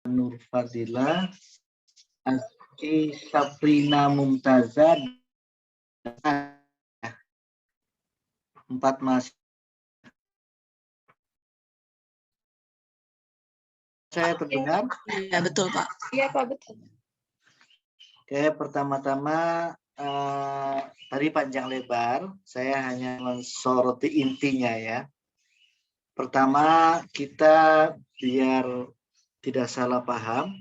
Nur Fadilah, Asti Sabrina Mumtazah, 4 mahasiswa. Saya terdengar? Ya, betul, Pak. Iya, Pak, betul. Oke, pertama-tama tadi panjang lebar, saya hanya mensoroti intinya ya. Pertama, kita biar tidak salah paham,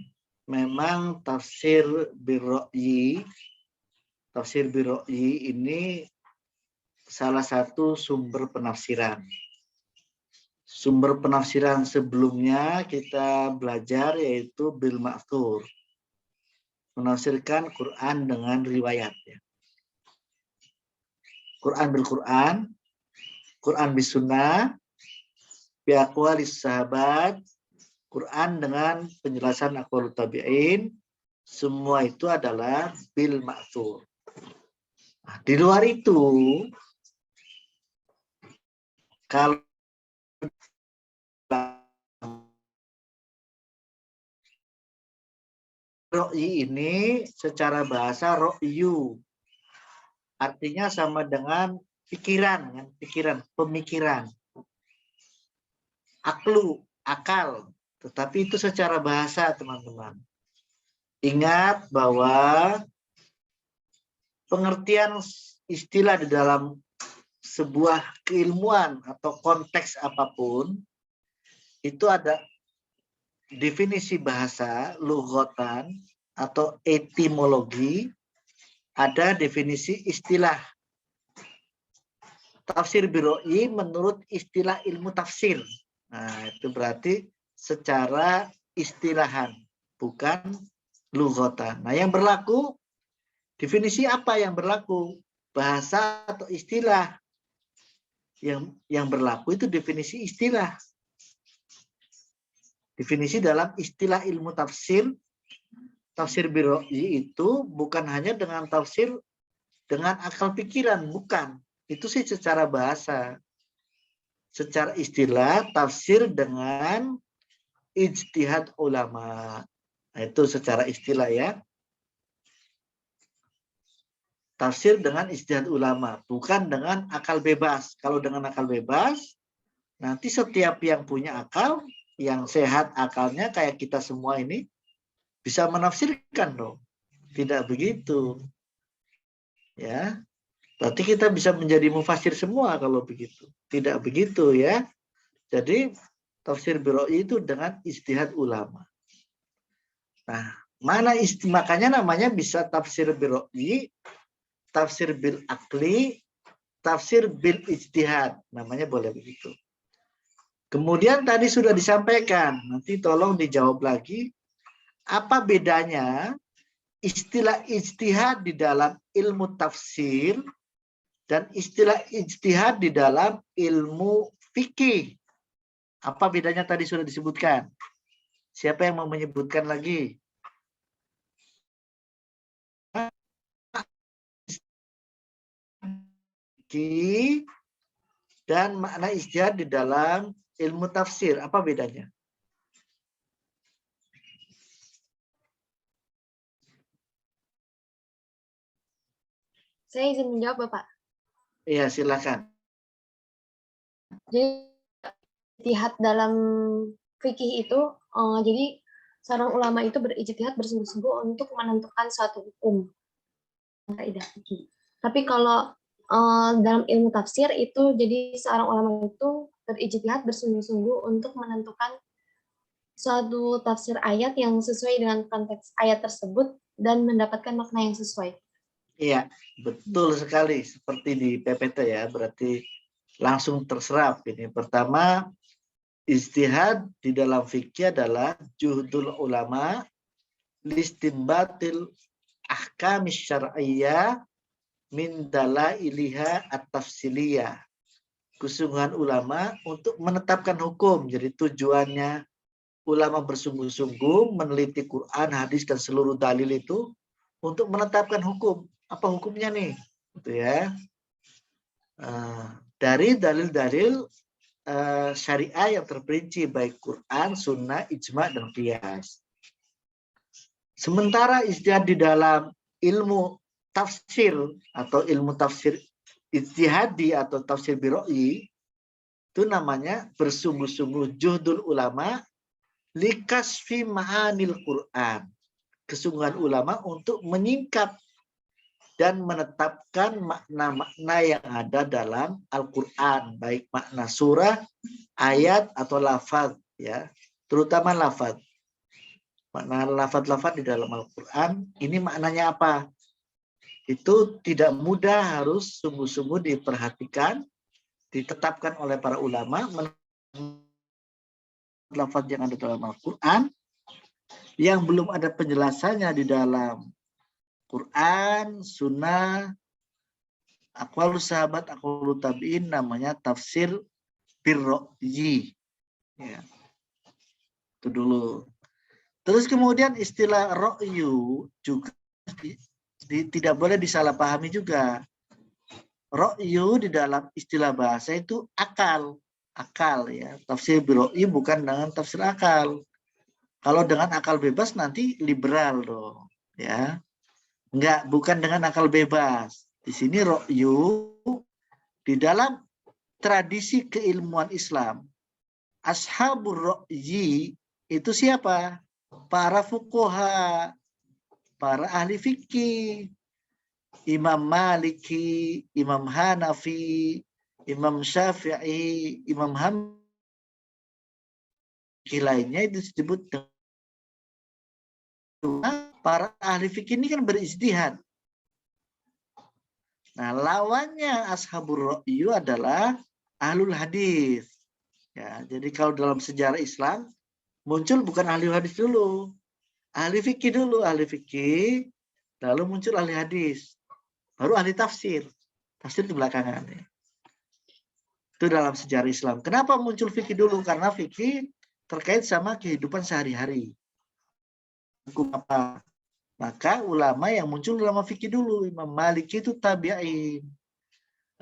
memang tafsir birro'yi ini salah satu sumber penafsiran. Sumber penafsiran sebelumnya kita belajar yaitu bil ma'thur, menafsirkan Quran dengan riwayat. Quran bil Quran, Quran bis sunnah, biaqwalis sahabat, Quran dengan penjelasan aqwalut tabi'in, semua itu adalah bil ma'thur. Nah, di luar itu, kalau ro'yi ini secara bahasa ro'yu, artinya sama dengan pikiran, pemikiran. Aklu, akal. Tetapi itu secara bahasa, teman-teman. Ingat bahwa pengertian istilah di dalam sebuah keilmuan atau konteks apapun, itu ada definisi bahasa, lughatan, atau etimologi, ada definisi istilah. Tafsir birro'yi menurut istilah ilmu tafsir. Nah, itu berarti secara istilahan, bukan lughatan. Nah, yang berlaku, definisi apa yang berlaku? Bahasa atau istilah? Yang berlaku itu definisi istilah. Definisi dalam istilah ilmu tafsir, tafsir birro'yi itu bukan hanya dengan tafsir dengan akal pikiran, bukan. Itu sih secara bahasa. Secara istilah, tafsir dengan ijtihad ulama. Nah, itu secara istilah ya. Tafsir dengan ijtihad ulama, bukan dengan akal bebas. Kalau dengan akal bebas, nanti setiap yang punya akal, yang sehat akalnya kayak kita semua ini, bisa menafsirkan dong. Tidak begitu. Ya. Berarti kita bisa menjadi mufasir semua kalau begitu. Tidak begitu ya. Jadi tafsir birro'yi itu dengan ijtihad ulama. Nah, makanya namanya bisa tafsir birro'yi, tafsir bil akli, tafsir bil ijtihad. Namanya boleh begitu. Kemudian tadi sudah disampaikan, nanti tolong dijawab lagi, apa bedanya istilah ijtihad di dalam ilmu tafsir dan istilah ijtihad di dalam ilmu fikih? Apa bedanya tadi sudah disebutkan? Siapa yang mau menyebutkan lagi? Dan makna ijtihad di dalam ilmu tafsir, apa bedanya? Saya izin menjawab, Bapak. Iya, silakan. Jadi ijtihad dalam fikih itu, jadi seorang ulama itu berijtihad bersungguh-sungguh untuk menentukan suatu hukum, kaidah fikih. Tapi kalau dalam ilmu tafsir itu, jadi seorang ulama itu berijtihad bersungguh-sungguh untuk menentukan suatu tafsir ayat yang sesuai dengan konteks ayat tersebut dan mendapatkan makna yang sesuai. Iya, betul sekali. Seperti di PPT ya, berarti langsung terserap ini. Pertama, ijtihad di dalam fikih adalah juhdul ulama listimbatil ahkamis syar'iyyah min dalailiha at-tafsiliyah. Kesungguhan ulama untuk menetapkan hukum. Jadi tujuannya ulama bersungguh-sungguh meneliti Quran, hadis, dan seluruh dalil itu untuk menetapkan hukum. Apa hukumnya nih? Gitu ya. Dari dalil-dalil syariah yang terperinci, baik Quran, sunnah, ijma, dan qiyas. Sementara ijtihad di dalam ilmu tafsir atau ilmu tafsir ijtihadi atau tafsir biroi itu namanya bersungguh-sungguh juhdul ulama likasfi ma'anil Quran. Kesungguhan ulama untuk menyingkap dan menetapkan makna-makna yang ada dalam Al-Quran, baik makna surah, ayat atau lafaz, ya, terutama lafaz. Makna lafaz-lafaz di dalam Al-Quran, ini maknanya apa? Itu tidak mudah, harus sungguh-sungguh diperhatikan, ditetapkan oleh para ulama, lafaz yang ada dalam Al-Quran, yang belum ada penjelasannya di dalam Quran, Sunnah, aqwalus sahabat, aqwalut tabi'in, namanya tafsir birro'yi. Ya, itu dulu. Terus kemudian istilah ro'yu juga tidak boleh disalahpahami juga. Ro'yu di dalam istilah bahasa itu akal. Akal, ya. Tafsir birro'yi bukan dengan tafsir akal. Kalau dengan akal bebas nanti liberal dong. Ya. Enggak, bukan dengan akal bebas. Di sini ro'yu di dalam tradisi keilmuan Islam. Ashabur ro'yi itu siapa? Para fuqaha, para ahli fikih, Imam Maliki, Imam Hanafi, Imam Syafi'i, Imam Hambali lainnya itu disebut dengan para ahli fikih ini kan berijtihad. Nah, lawannya ashabur ro'yu adalah ahlul hadis. Ya, jadi kalau dalam sejarah Islam muncul bukan ahli hadis dulu, ahli fikih dulu, ahli fikih, lalu muncul ahli hadis, baru ahli tafsir. Tafsir di belakangan. Ya. Itu dalam sejarah Islam. Kenapa muncul fikih dulu? Karena fikih terkait sama kehidupan sehari-hari. Hukum apa? Maka ulama yang muncul ulama fikih dulu. Imam Maliki itu tabi'in.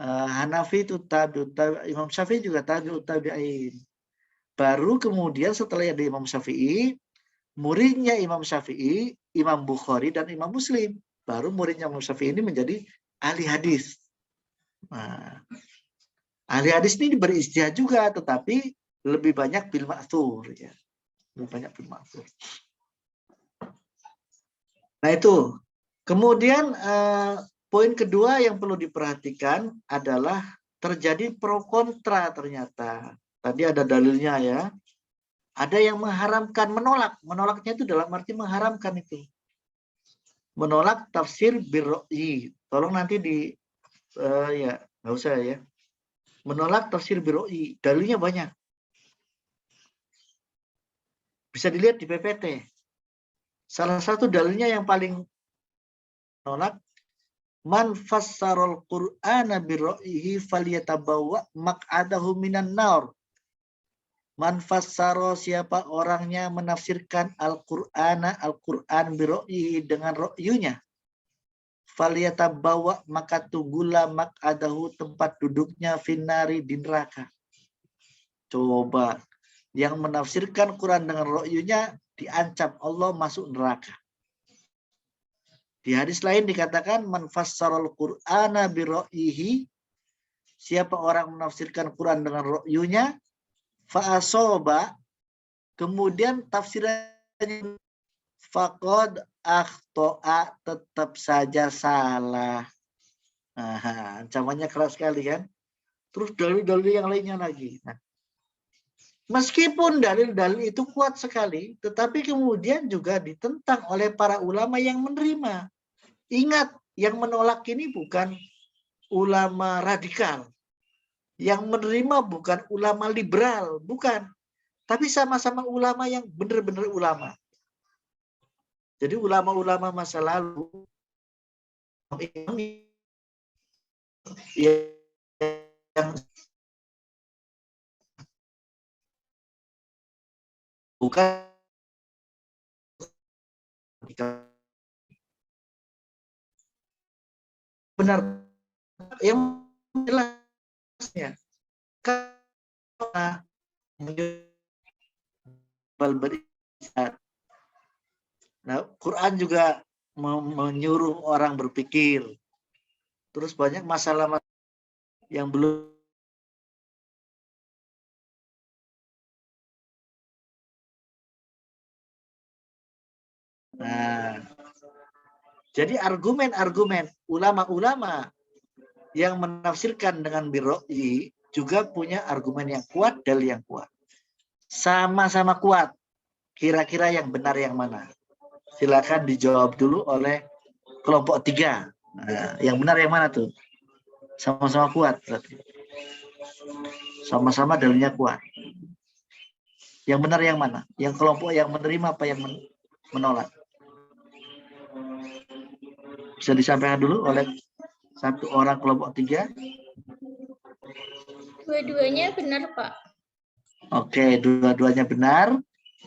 Hanafi itu tabi'ut, Imam Syafi'i juga tabi'ut tabi'in. Baru kemudian setelah ada Imam Syafi'i, muridnya Imam Syafi'i, Imam Bukhari dan Imam Muslim. Baru muridnya Imam Syafi'i ini menjadi ahli hadis. Nah, ahli hadis ini berijtihad juga, tetapi lebih banyak bil ma'thur, ya. Lebih banyak bil ma'thur. Nah itu. Kemudian poin kedua yang perlu diperhatikan adalah terjadi pro kontra ternyata. Tadi ada dalilnya ya. Ada yang mengharamkan, menolak. Menolaknya itu dalam arti mengharamkan itu. Menolak tafsir birro'yi. Tolong nanti ya nggak usah ya. Menolak tafsir birro'yi. Dalilnya banyak. Bisa dilihat di PPT. Salah satu dalilnya yang paling menolak, man fassarul Qur'ana birro'yihi falyatabawwa maq'adahu minan nar. Man fassaro, siapa orangnya menafsirkan Al-Quran birro'yihi dengan ro'yunya. Falyatabawwa, maka tunggulah maq'adahu, tempat duduknya, finnari, di neraka. Coba, yang menafsirkan Quran dengan ro'yunya diancam Allah masuk neraka. Di hadis lain dikatakan man fassarul Qur'ana bi ra'yihi, siapa orang menafsirkan Quran dengan ro'yunya, fa asoba, kemudian tafsirannya faqad akhto'a, tetap saja salah. Nah, ancamannya keras sekali kan. Terus dalil-dalil yang lainnya lagi. Nah, meskipun dalil-dalil itu kuat sekali, tetapi kemudian juga ditentang oleh para ulama yang menerima. Ingat, yang menolak ini bukan ulama radikal. Yang menerima bukan ulama liberal, bukan. Tapi sama-sama ulama yang benar-benar ulama. Jadi ulama-ulama masa lalu yang bukan benar, yang jelasnya karena menjual berijtihad. Nah, Quran juga menyuruh orang berpikir. Terus banyak masalah yang belum. Nah, jadi argumen-argumen ulama-ulama yang menafsirkan dengan birro'i juga punya argumen yang kuat, dalil yang kuat. Sama-sama kuat. Kira-kira yang benar yang mana? Silakan dijawab dulu oleh kelompok 3. Nah, yang benar yang mana tuh? Sama-sama kuat berarti. Sama-sama dalilnya kuat. Yang benar yang mana? Yang kelompok yang menerima apa yang menolak? Bisa disampaikan dulu oleh satu orang kelompok 3. Dua-duanya benar, Pak. Oke, dua-duanya benar.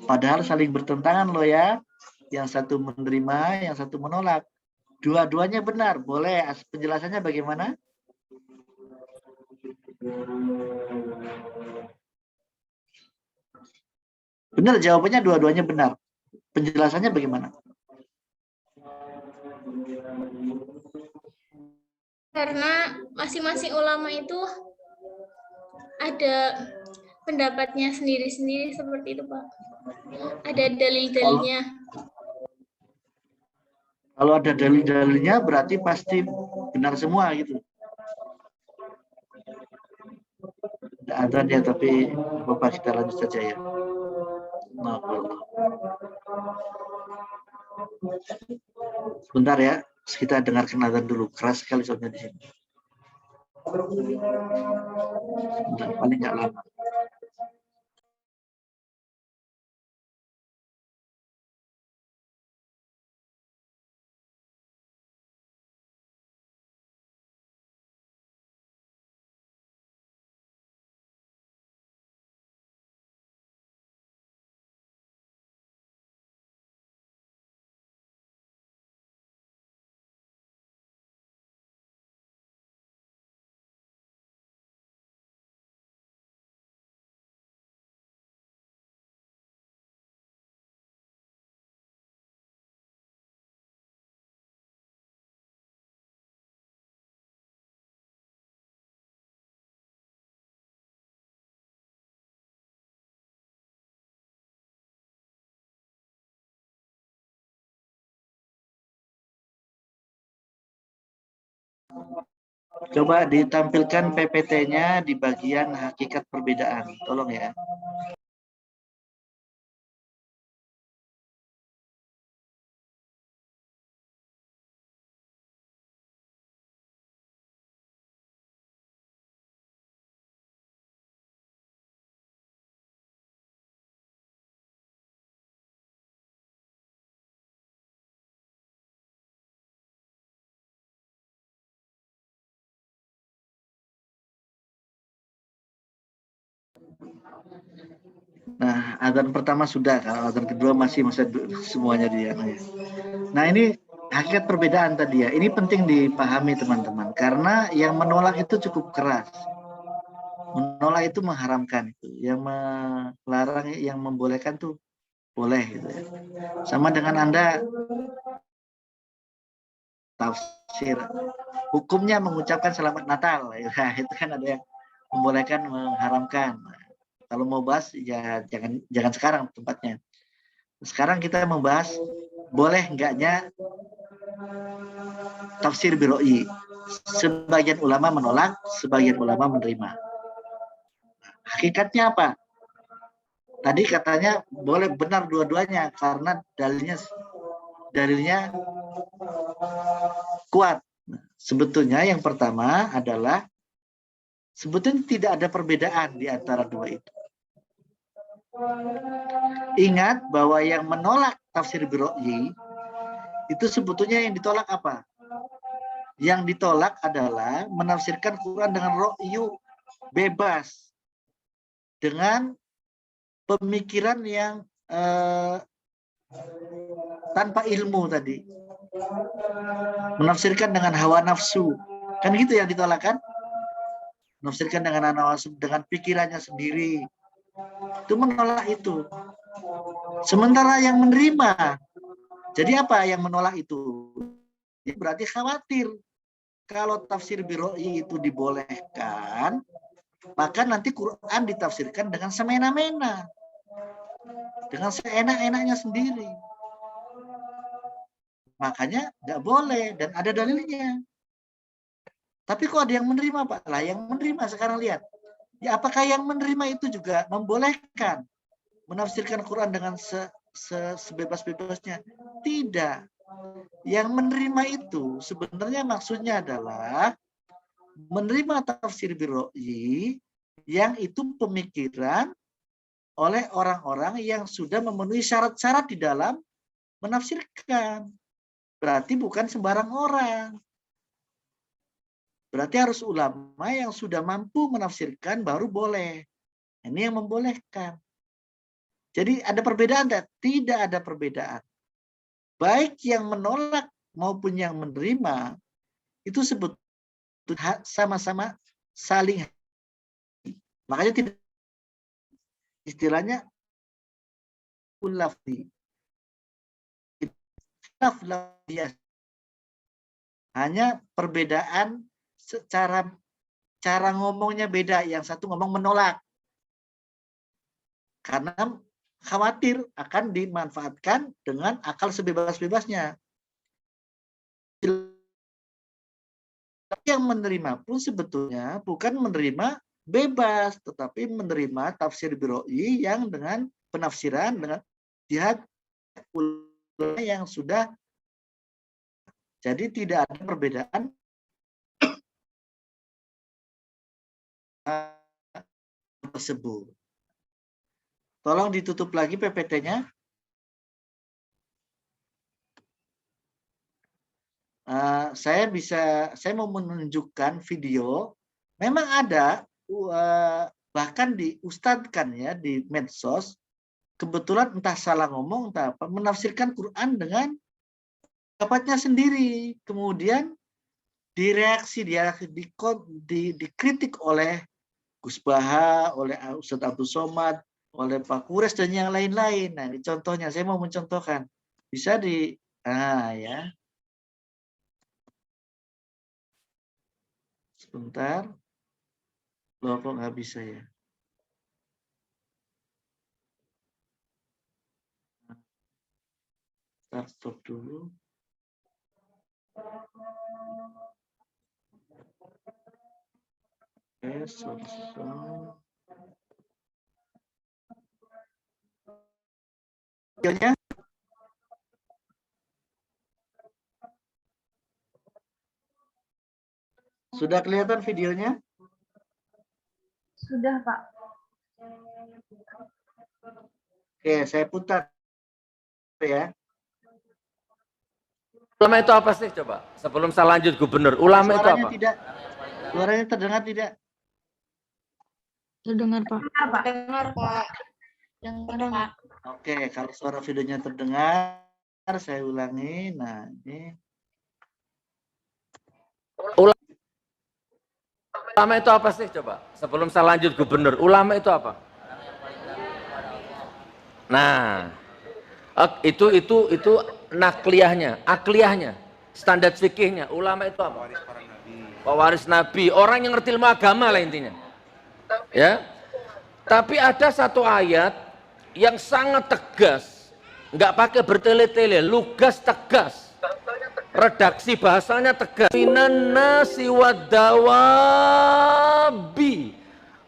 Padahal saling bertentangan loh ya. Yang satu menerima, yang satu menolak. Dua-duanya benar. Boleh penjelasannya bagaimana? Benar, jawabannya dua-duanya benar. Penjelasannya bagaimana? Karena masing-masing ulama itu ada pendapatnya sendiri-sendiri seperti itu, Pak. Ada dalil-dalilnya. Kalau ada dalil-dalilnya berarti pasti benar semua gitu. Ada ya, tapi Bapak kita lanjut saja ya. Nah, sebentar ya, kita dengarkan azan dulu. Keras sekali soalnya di sini. Paling nggak lama. Coba ditampilkan PPT-nya di bagian hakikat perbedaan. Tolong ya. Nah, azan pertama sudah, kalau azan kedua masih semuanya dia. Nah, ini hakikat perbedaan tadi ya. Ini penting dipahami teman-teman, karena yang menolak itu cukup keras. Menolak itu mengharamkan, yang melarang, yang membolehkan tuh boleh gitu ya. Sama dengan Anda tafsir hukumnya mengucapkan selamat Natal, ya, itu kan ada yang membolehkan, mengharamkan. Kalau mau bahas ya jangan sekarang tempatnya. Sekarang kita membahas boleh enggaknya tafsir biroi. Sebagian ulama menolak, sebagian ulama menerima. Hakikatnya apa? Tadi katanya boleh, benar dua-duanya karena dalilnya kuat. Sebetulnya yang pertama adalah sebetulnya tidak ada perbedaan di antara dua itu. Ingat bahwa yang menolak tafsir biroi itu sebetulnya yang ditolak apa? Yang ditolak adalah menafsirkan Quran dengan ro'yu, bebas, dengan pemikiran yang tanpa ilmu tadi. Menafsirkan dengan hawa nafsu. Kan gitu yang ditolak kan? Menafsirkan dengan hawa nafsu, dengan pikirannya sendiri. Itu menolak itu. Sementara yang menerima Jadi apa yang menolak itu? Berarti khawatir kalau tafsir biroi itu dibolehkan, maka nanti Quran ditafsirkan dengan semena-mena, dengan seenak-enaknya sendiri. Makanya nggak boleh dan ada dalilnya. Tapi kok ada yang menerima, Pak? Lah yang menerima sekarang lihat. Ya apakah yang menerima itu juga membolehkan menafsirkan Quran dengan sebebas-bebasnya? Tidak. Yang menerima itu sebenarnya maksudnya adalah menerima tafsir biroi yang itu pemikiran oleh orang-orang yang sudah memenuhi syarat-syarat di dalam menafsirkan. Berarti bukan sembarang orang. Berarti harus ulama yang sudah mampu menafsirkan baru boleh. Ini yang membolehkan. Jadi ada perbedaan? Tidak ada perbedaan. Baik yang menolak maupun yang menerima, itu sebetulnya sama-sama saling. Makanya tidak istilahnya ulafdi. Hanya perbedaan secara cara ngomongnya beda. Yang satu ngomong menolak. Karena khawatir akan dimanfaatkan dengan akal sebebas-bebasnya. Yang menerima pun sebetulnya bukan menerima bebas, tetapi menerima tafsir biroi yang dengan penafsiran dengan jihad ulama yang sudah. Jadi tidak ada perbedaan tersebut. Tolong ditutup lagi PPT-nya. Saya mau menunjukkan video. Memang ada, bahkan diustadkan ya di medsos. Kebetulan entah salah ngomong, entah apa, menafsirkan Quran dengan pendapatnya sendiri. Kemudian direaksi, dia dikritik oleh Gus Baha, oleh Ustadz Abdul Somad, oleh Pak Kures dan yang lain-lain. Nah, ini contohnya, saya mau mencontohkan. Bisa ya. Sebentar. Loh, kok nggak bisa ya? Stop dulu. Oke, videonya sudah kelihatan videonya? Sudah, Pak. Oke, saya putar ya. Ulama itu apa sih coba? Sebelum saya lanjut Gubernur, ulama itu apa? Tidak. Suaranya terdengar tidak? Terdengar, Pak. Dengar, Pak. Dengar, Pak. Oke, kalau suara videonya terdengar, saya ulangi. Nah, ini. Ulama itu apa sih coba? Sebelum saya lanjut Gubernur, ulama itu apa? Nah, itu nakliyahnya, akliyahnya, standar fikihnya. Ulama itu apa? Pewaris Nabi, orang yang ngerti ilmu agama lah intinya. Ya. Tapi ada satu ayat yang sangat tegas, nggak pakai bertele-tele, lugas tegas. Redaksi bahasanya tegas. Minan nasi wadawabi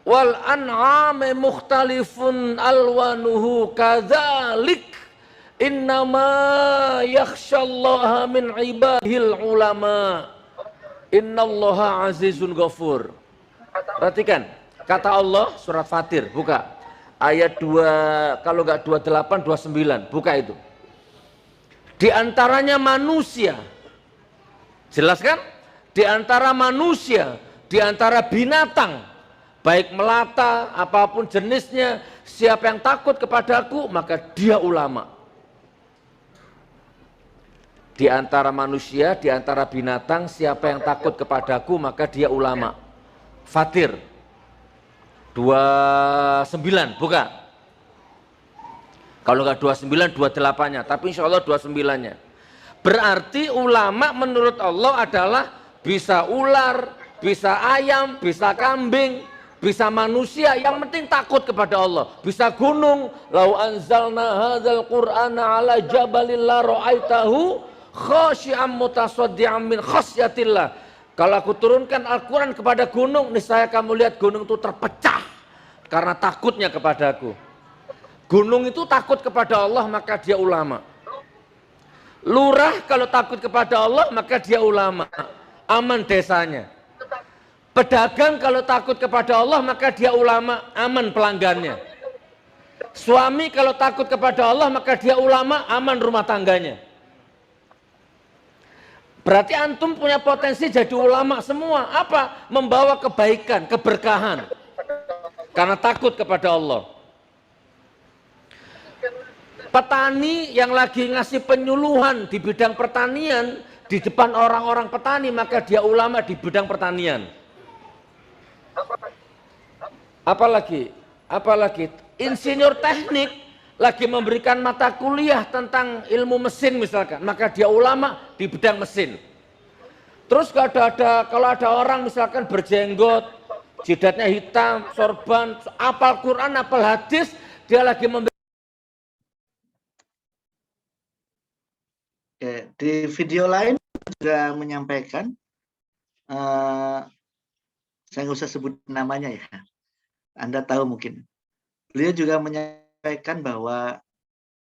wal an'ami mukhtalifun alwanuhu kadzalik innama yakhsyallaha min ibadihil ulama innallaha azizun ghafur. Perhatikan kata Allah surat Fatir, buka ayat 2, kalau enggak 28 29, buka itu. Di antaranya manusia, jelas kan? Di antara manusia, di antara binatang, baik melata apapun jenisnya, siapa yang takut kepadaku maka dia ulama. Di antara manusia, di antara binatang, siapa yang takut kepadaku maka dia ulama. Fatir 29, buka. Kalau nggak 29, 28-nya, tapi insya Allah 29-nya. Berarti ulama menurut Allah adalah bisa ular, bisa ayam, bisa kambing, bisa manusia, yang penting takut kepada Allah. Bisa gunung, lau anzalna hadzal qur'ana ala jabalin la ra'aitahu khashi'an mutasaddian min khasyatillah. Kalau aku turunkan Al-Quran kepada gunung, niscaya kamu lihat gunung itu terpecah karena takutnya kepadaku. Gunung itu takut kepada Allah, maka dia ulama. Lurah kalau takut kepada Allah, maka dia ulama. Aman desanya. Pedagang kalau takut kepada Allah, maka dia ulama. Aman pelanggannya. Suami kalau takut kepada Allah, maka dia ulama. Aman rumah tangganya. Berarti antum punya potensi jadi ulama semua. Apa? Membawa kebaikan, keberkahan. Karena takut kepada Allah. Petani yang lagi ngasih penyuluhan di bidang pertanian di depan orang-orang petani, maka dia ulama di bidang pertanian. Apalagi insinyur teknik lagi memberikan mata kuliah tentang ilmu mesin misalkan, maka dia ulama di bidang mesin. Terus kalau ada orang misalkan berjenggot, jidatnya hitam, sorban, apal Quran, apal hadis, dia lagi di video lain juga menyampaikan, saya nggak usah sebut namanya ya, Anda tahu mungkin. Beliau juga menyampaikan bahwa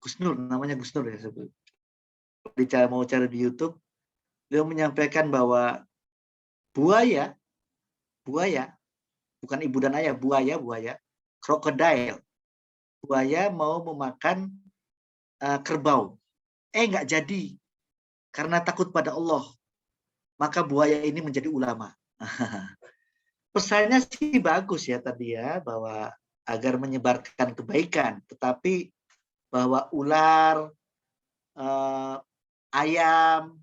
Gus Nur, namanya Gus Nur ya, mau cari di YouTube, beliau menyampaikan bahwa buaya, bukan ibu dan ayah, buaya, krokodil, buaya mau memakan kerbau, nggak jadi. Karena takut pada Allah, maka buaya ini menjadi ulama. Pesannya sih bagus ya tadi ya, bahwa agar menyebarkan kebaikan. Tetapi bahwa ular, ayam,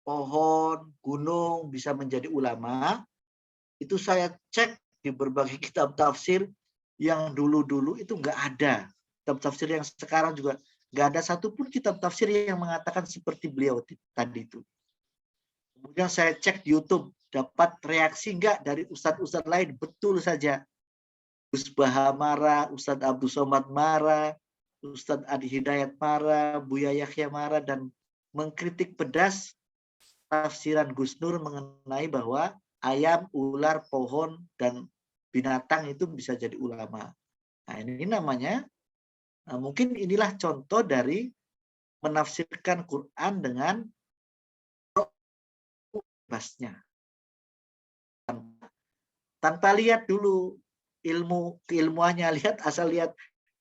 pohon, gunung bisa menjadi ulama, itu saya cek di berbagai kitab tafsir yang dulu-dulu itu nggak ada. Kitab tafsir yang sekarang juga nggak ada satupun kitab tafsir yang mengatakan seperti beliau tadi itu. Kemudian saya cek di YouTube, dapat reaksi nggak dari ustadz-ustadz lain? Betul saja. Gus Baha marah, Ustadz Abdul Somad marah, Ustadz Adi Hidayat marah, Buya Yahya marah, dan mengkritik pedas tafsiran Gus Nur mengenai bahwa ayam, ular, pohon, dan binatang itu bisa jadi ulama. Nah, ini namanya, mungkin inilah contoh dari menafsirkan Quran dengan bebasnya. Tanpa lihat dulu keilmuannya, asal lihat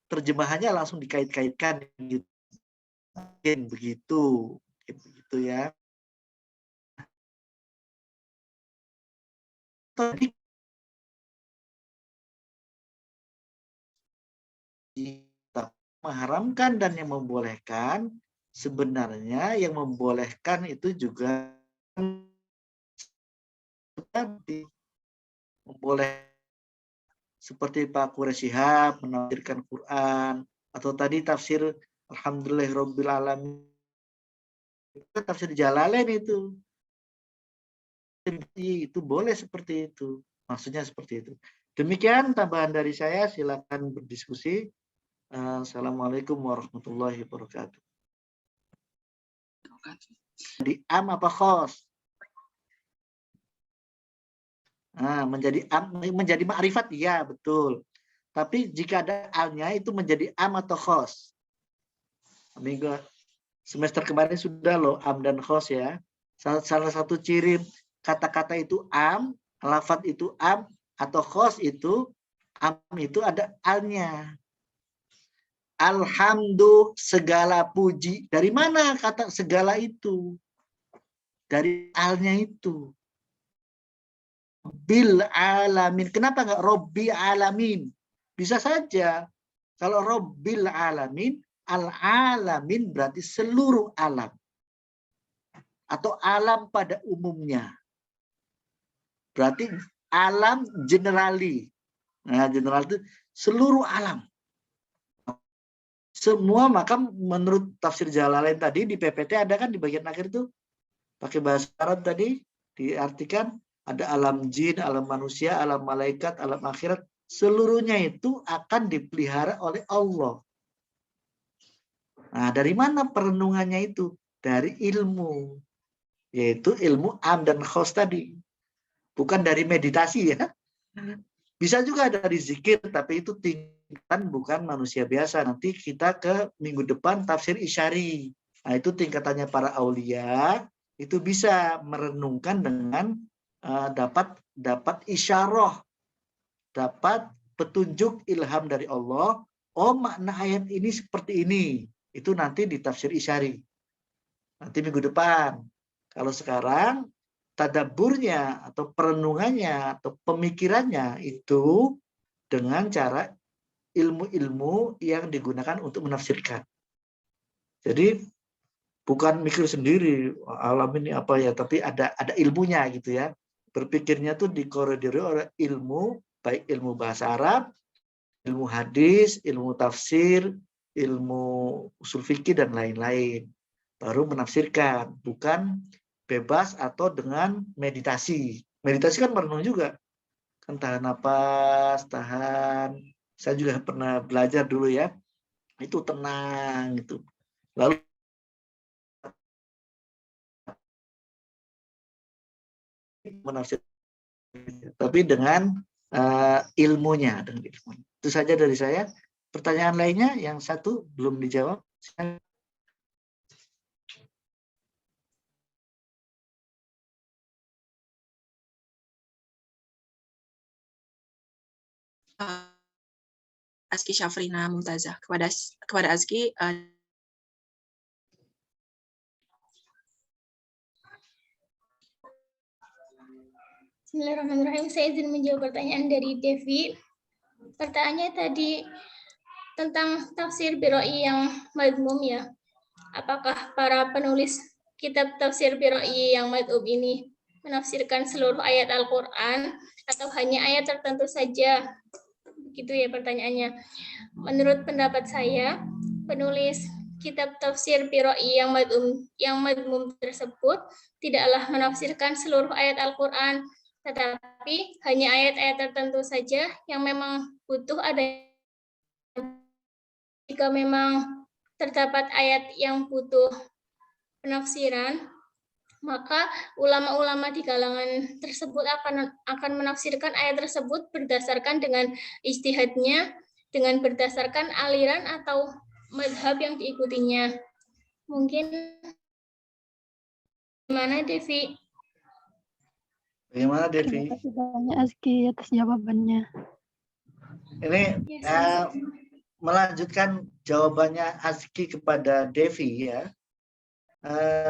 terjemahannya langsung dikait-kaitkan gitu. Mungkin begitu ya. Tadi mengharamkan dan yang membolehkan, sebenarnya yang membolehkan itu juga memboleh, seperti Pak Quraish Shihab menafsirkan Quran, atau tadi tafsir Alhamdulillahirabbil alamin, tafsir Jalalain itu boleh seperti itu, maksudnya seperti itu. Demikian tambahan dari saya, silakan berdiskusi. Assalamualaikum warahmatullahi wabarakatuh. Di am apa khos? Menjadi ma'rifat, iya betul. Tapi jika ada alnya itu menjadi am atau khos. Minggu semester kemarin sudah loh am dan khos ya. Salah satu ciri kata-kata itu am, lafadz itu am, atau khos itu am itu ada alnya. Alhamdulillah, segala puji. Dari mana kata segala itu? Dari alnya itu. Bil alamin. Kenapa enggak Robbi alamin? Bisa saja. Kalau Robbil alamin, al-alamin berarti seluruh alam. Atau alam pada umumnya. Berarti alam generali. Nah, general itu seluruh alam. Semua, maka menurut tafsir Jalalain tadi di PPT ada kan di bagian akhir tuh pakai bahasa Arab tadi diartikan ada alam jin, alam manusia, alam malaikat, alam akhirat, seluruhnya itu akan dipelihara oleh Allah. Nah, dari mana perenungannya itu? Dari ilmu, yaitu ilmu am dan khos tadi. Bukan dari meditasi ya. Bisa juga dari zikir, tapi itu tingkatan bukan manusia biasa. Nanti kita ke minggu depan tafsir isyari. Nah, itu tingkatannya para aulia, itu bisa merenungkan dengan dapat isyarah, dapat petunjuk ilham dari Allah. Oh, makna ayat ini seperti ini. Itu nanti di tafsir isyari. Nanti minggu depan. Kalau sekarang tadabburnya atau perenungannya atau pemikirannya itu dengan cara ilmu-ilmu yang digunakan untuk menafsirkan. Jadi bukan mikir sendiri alam ini apa ya, tapi ada ilmunya gitu ya. Berpikirnya tuh dikoridori oleh ilmu, baik ilmu bahasa Arab, ilmu hadis, ilmu tafsir, ilmu usul fikih dan lain-lain. Baru menafsirkan, bukan bebas atau dengan meditasi. Meditasi kan merenung juga. Kan tahan napas, tahan. Saya juga pernah belajar dulu ya. Itu tenang gitu. Lalu menafsir, tapi dengan ilmunya, dengan ilmunya. Itu saja dari saya. Pertanyaan lainnya yang satu belum dijawab. Azki Syafrina Mumtazah. Kepada Azki, Bismillahirrahmanirrahim. Saya izin menjawab pertanyaan dari Devi. Pertanyaannya tadi tentang tafsir biroi yang madmum ya. Apakah para penulis kitab tafsir biroi yang madmum ini menafsirkan seluruh ayat Al-Quran atau hanya ayat tertentu saja? Begitu ya pertanyaannya. Menurut pendapat saya, penulis kitab tafsir biroi yang madmum tersebut tidaklah menafsirkan seluruh ayat Al-Quran, tetapi hanya ayat-ayat tertentu saja yang memang butuh ada. Jika memang terdapat ayat yang butuh penafsiran, maka ulama-ulama di kalangan tersebut akan menafsirkan ayat tersebut berdasarkan dengan ijtihadnya, dengan berdasarkan aliran atau mazhab yang diikutinya. Mungkin gimana, Devi? Bagaimana, Devi? Terima kasih banyak Azki atas jawabannya. Ini Ya, melanjutkan jawabannya Azki kepada Devi ya.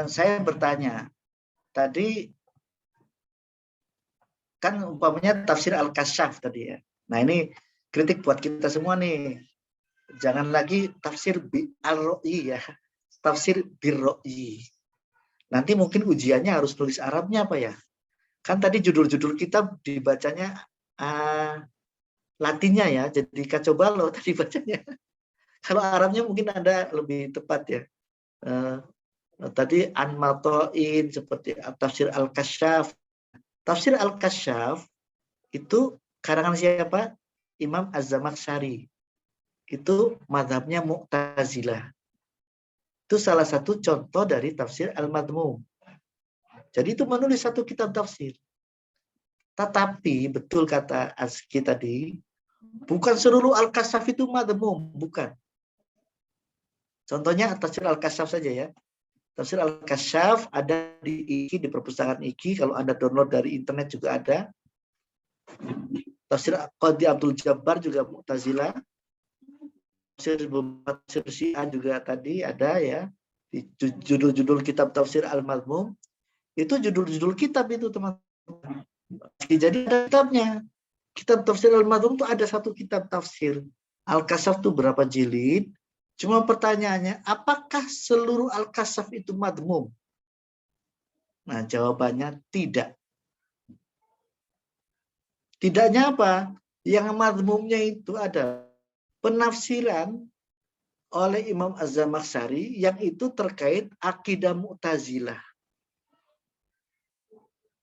Saya bertanya, tadi kan umpamanya tafsir Al-Kasyaf tadi ya. Nah ini kritik buat kita semua nih. Jangan lagi tafsir al-ro'i ya. Tafsir bir-ro'i. Nanti mungkin ujiannya harus tulis Arabnya apa ya? Kan tadi judul-judul kitab dibacanya Latinnya ya. Jadi kacau balau tadi bacanya. Kalau Arabnya mungkin ada lebih tepat ya. Tadi An-Mato'in seperti tafsir Al-Kasyaf. Tafsir Al-Kasyaf itu karangan siapa? Imam Az-Zamakhsyari. Itu mazhabnya Mu'tazilah. Itu salah satu contoh dari tafsir Al-Madmum. Jadi itu menulis satu kitab tafsir. Tetapi betul kata Azki tadi, bukan seluruh Al-Kasyaf itu madmum, bukan. Contohnya tafsir Al-Kasyaf saja ya. Tafsir Al-Kasyaf ada di IKI, di perpustakaan IKI. Kalau Anda download dari internet juga ada. Tafsir Qadhi Abdul Jabbar juga Mu'tazilah. Tafsir Syiah juga tadi ada ya. Di judul-judul kitab tafsir Al-Madmum. Itu judul-judul kitab itu teman-teman. Jadi ada kitabnya. Kitab tafsir Al-Madmum itu ada satu kitab tafsir. Al-Kasyaf itu berapa jilid? Cuma pertanyaannya, apakah seluruh Al-Kasyaf itu madmum? Nah, jawabannya tidak. Tidaknya apa? Yang madmumnya itu ada penafsiran oleh Imam Az-Zamakhsyari yang itu terkait akidah Mu'tazilah.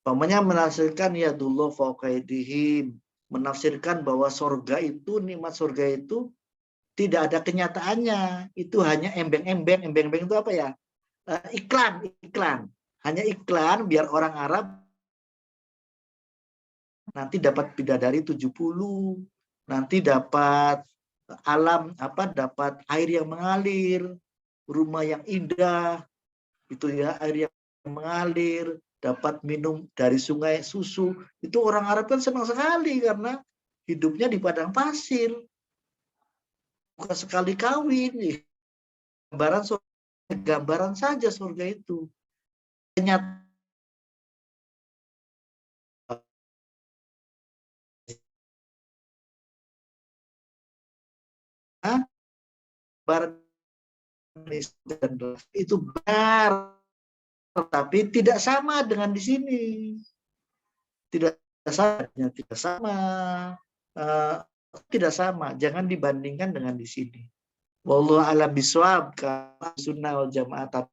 Pamannya menafsirkan yadullah fawqa aydihim, menafsirkan bahwa surga itu, nikmat surga itu tidak ada kenyataannya, itu hanya embeng-embeng. Embeng-embeng itu apa ya? Iklan. Hanya iklan biar orang Arab nanti dapat bidadari 70, nanti dapat alam dapat air yang mengalir, rumah yang indah, itu ya, air yang mengalir, dapat minum dari sungai susu. Itu orang Arab kan senang sekali karena hidupnya di padang pasir. Bukan sekali kawin nih. Gambaran saja surga itu. Ternyata itu benar, tapi tidak sama dengan di sini. Tidak sama. Jangan dibandingkan dengan di sini. Wallahu a'lam bishawab, sunnah wal jamaah.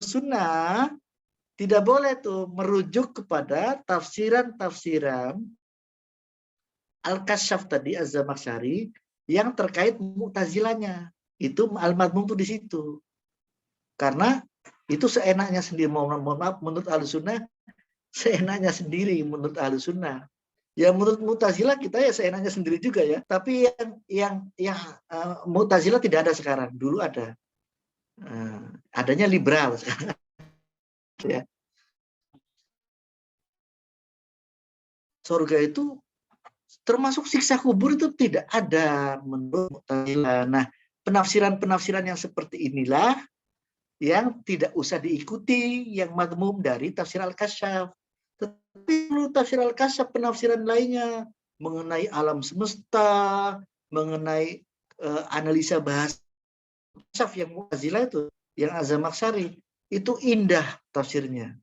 Sunnah tidak boleh tuh merujuk kepada tafsiran Al-Kasyaf tadi Az-Zamakhsyari yang terkait Mu'tazilahnya. Itu Al-Madmum tuh di situ. Karena itu seenaknya sendiri, mohon maaf, menurut Ahlussunnah seenaknya sendiri menurut Ahlussunnah. Ya menurut Mu'tazilah kita ya seenaknya sendiri juga ya. Tapi yang Mu'tazilah tidak ada sekarang. Dulu ada. Adanya liberal sekarang. Ya. Surga itu termasuk siksa kubur itu tidak ada menurut Mu'tazilah. Nah, penafsiran-penafsiran yang seperti inilah yang tidak usah diikuti, yang madmum dari tafsir Al-Kasyaf. Tetapi menurut tafsir Al-Kasyaf, penafsiran lainnya mengenai alam semesta, mengenai analisa bahasa yang Mu'tazilah itu, yang Az-Zamakhsyari, itu indah tafsirnya.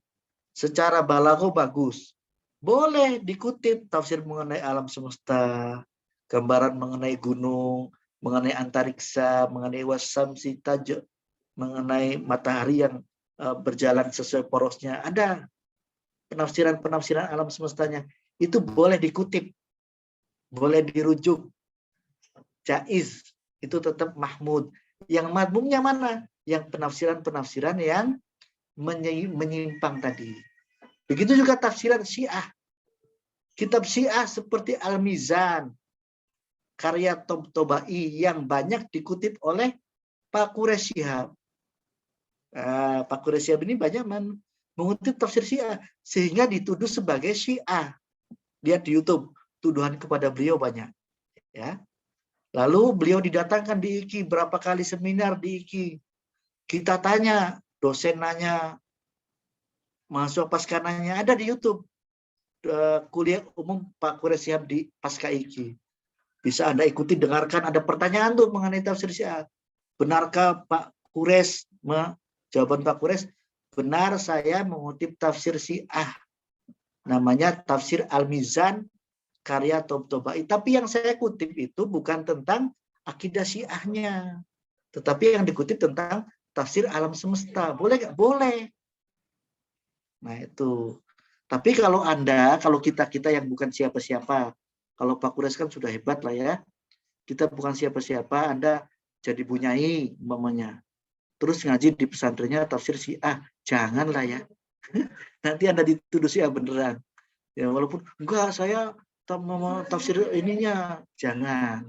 Secara balaghah bagus. Boleh dikutip tafsir mengenai alam semesta, gambaran mengenai gunung, mengenai antariksa, mengenai wasamsi taj, mengenai matahari yang berjalan sesuai porosnya. Ada penafsiran-penafsiran alam semestanya. Itu boleh dikutip, boleh dirujuk. Jaiz, itu tetap mahmud. Yang madmumnya mana? Yang penafsiran-penafsiran yang menyimpang tadi. Begitu juga tafsiran Syiah. Kitab Syiah seperti Al-Mizan, karya Tabatabai yang banyak dikutip oleh Pak Quraisy Shihab. Pak Quraisy Shihab ini banyak mengutip tafsir Syiah sehingga dituduh sebagai Syiah. Lihat di YouTube, tuduhan kepada beliau banyak. Ya. Lalu beliau didatangkan di IKI, berapa kali seminar di IKI. Kita tanya, dosen nanya, mahasiswa pasca nanya, ada di YouTube. Kuliah umum Pak Quraisy Shihab di pasca IKI. Bisa Anda ikuti, dengarkan, ada pertanyaan tuh mengenai tafsir Syiah. Benarkah Pak Quraisy? Jawaban Pak Quraisy, benar, saya mengutip tafsir Syiah. Namanya tafsir Al-Mizan, karya Tabatabai. Tapi yang saya kutip itu bukan tentang akidah Syiahnya, tetapi yang dikutip tentang tafsir alam semesta. Boleh nggak? Boleh. Nah itu. Tapi kalau kita yang bukan siapa-siapa, kalau Pak Quraisy kan sudah hebat lah ya. Kita bukan siapa-siapa, Anda jadi bunyai umpamanya. Terus ngaji di pesantrennya tafsir Syiah, janganlah ya. Nanti Anda dituduh Syiah beneran. Ya walaupun enggak, saya tafsir ininya, jangan.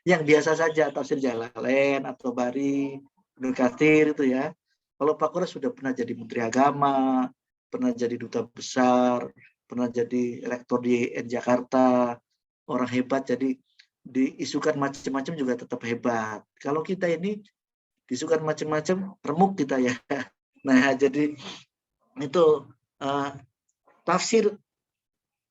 Yang biasa saja, tafsir Jalalain atau Bari, Ibnu Katsir itu ya. Kalau Pak Quraisy sudah pernah jadi Menteri Agama, pernah jadi duta besar, pernah jadi rektor di Jakarta, orang hebat, jadi diisukan macam-macam juga tetap hebat. Kalau kita ini diisukan macam-macam, remuk kita ya. Nah, jadi itu tafsir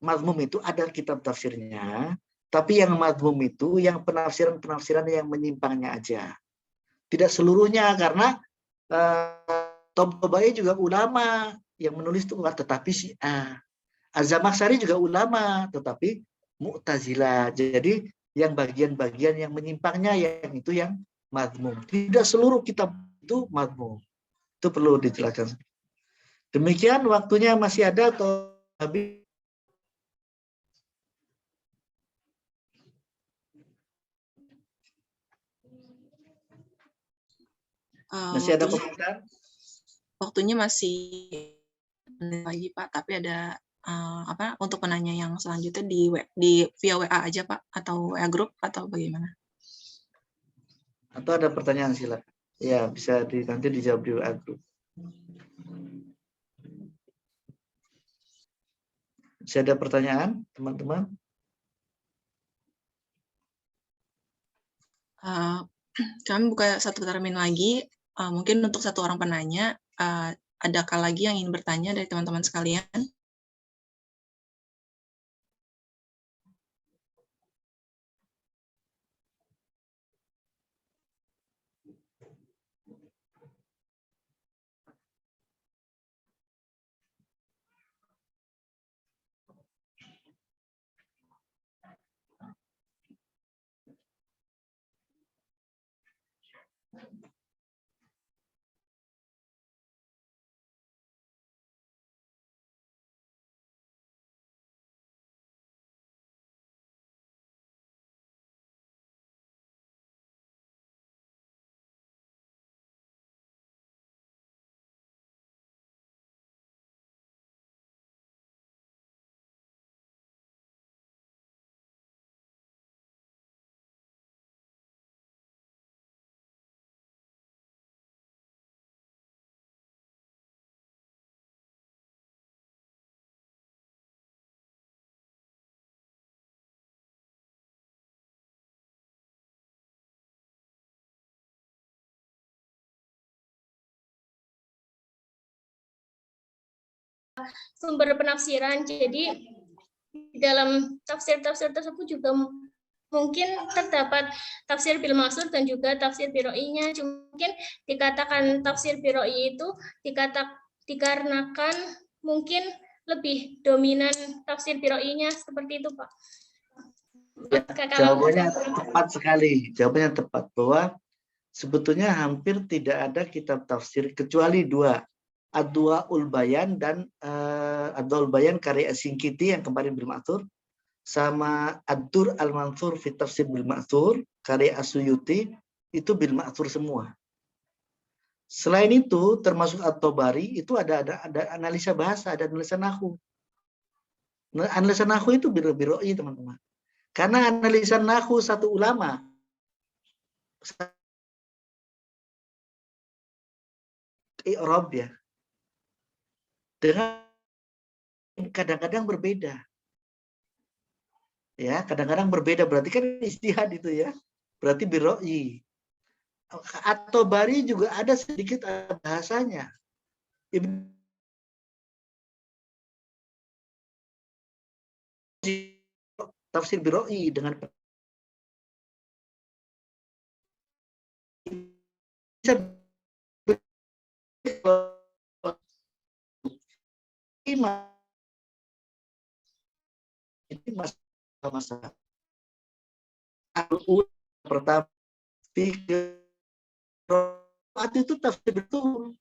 madmum itu ada kitab tafsirnya, tapi yang madmum itu yang penafsiran-penafsiran yang menyimpangnya aja. Tidak seluruhnya, karena Tabatabai juga ulama yang menulis itu, tetapi Syiah. Az-Zamakhsyari juga ulama, tetapi Mu'tazilah. Jadi yang bagian-bagian yang menyimpangnya yang itu yang madmum. Tidak seluruh kitab itu madmum. Itu perlu dijelaskan. Demikian, waktunya masih ada atau habis? Masih ada komentar? Waktunya masih lagi Pak, tapi ada untuk penanya yang selanjutnya di via WA aja Pak, atau WA grup atau bagaimana? Atau ada pertanyaan silakan. Ya, bisa nanti dijawab di WA grup. Masih ada pertanyaan, teman-teman? Kami buka satu termin lagi. Mungkin untuk satu orang penanya, adakah lagi yang ingin bertanya dari teman-teman sekalian? Sumber penafsiran. Jadi dalam tafsir-tafsir tersebut juga mungkin terdapat tafsir bil maksud dan juga tafsir biroi-nya. Mungkin dikatakan tafsir biroi itu dikarenakan mungkin lebih dominan tafsir biroi-nya seperti itu, Pak. Ya, jawabannya tepat sekali. Jawabannya tepat bahwa sebetulnya hampir tidak ada kitab tafsir kecuali dua. Adwaul Bayan dan Adwaul Bayan karya As-Sinkiti yang kemarin bil ma'thur, sama Ad-Dur Al-Mansur fi Tafsir bil Ma'thur karya As-Suyuti, itu bil ma'thur semua. Selain itu termasuk At-Tabari itu ada analisa bahasa, ada analisa nahwu. Analisa nahwu itu biroi teman-teman. Karena analisa nahwu satu ulama i'rab ya, dengan kadang-kadang berbeda. Ya, kadang-kadang berbeda, berarti kan ijtihad itu ya. Berarti biroi. Atau bari juga ada sedikit bahasanya. Tafsir biroi dengan ini masalah pertama itu tafsir betul.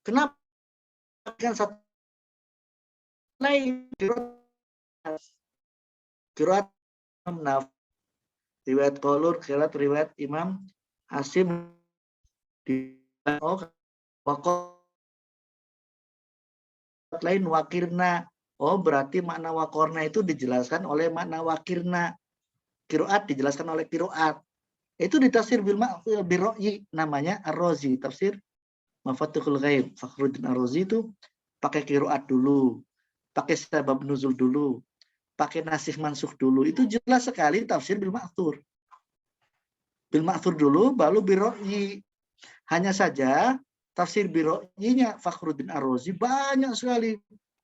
Kenapa kan satu lain qiraat naf riwayat Qaulur qiraat riwayat Imam Hasim di lain wakirna. Oh, berarti makna wakorna itu dijelaskan oleh makna wakirna. Qiraat dijelaskan oleh qiraat. Itu di tafsir bil biroi namanya Ar-Razi, tafsir Mafatihul Ghaib. Fakhruddin Ar-Razi itu pakai qiraat dulu, pakai sebab nuzul dulu, pakai nasikh mansukh dulu. Itu jelas sekali tafsir bil ma'thur. Bil ma'thur dulu baru biroi. Hanya saja tafsir biroi-nya Fakhruddin Ar-Razi banyak sekali.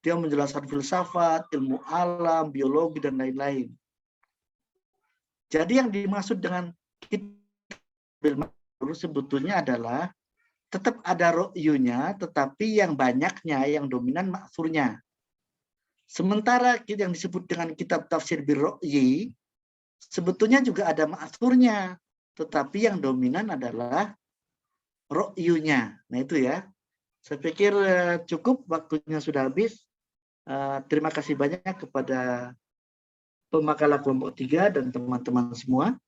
Dia menjelaskan filsafat, ilmu alam, biologi, dan lain-lain. Jadi yang dimaksud dengan bil ma'thur sebetulnya adalah tetap ada ro'yunya, tetapi yang banyaknya, yang dominan ma'thurnya. Sementara yang disebut dengan kitab tafsir birro'yi, Sebetulnya juga ada ma'thurnya, tetapi yang dominan adalah ro'yunya. Nah itu ya. Saya pikir cukup, waktunya sudah habis. Terima kasih banyak kepada pemakalah kelompok 3 dan teman-teman semua.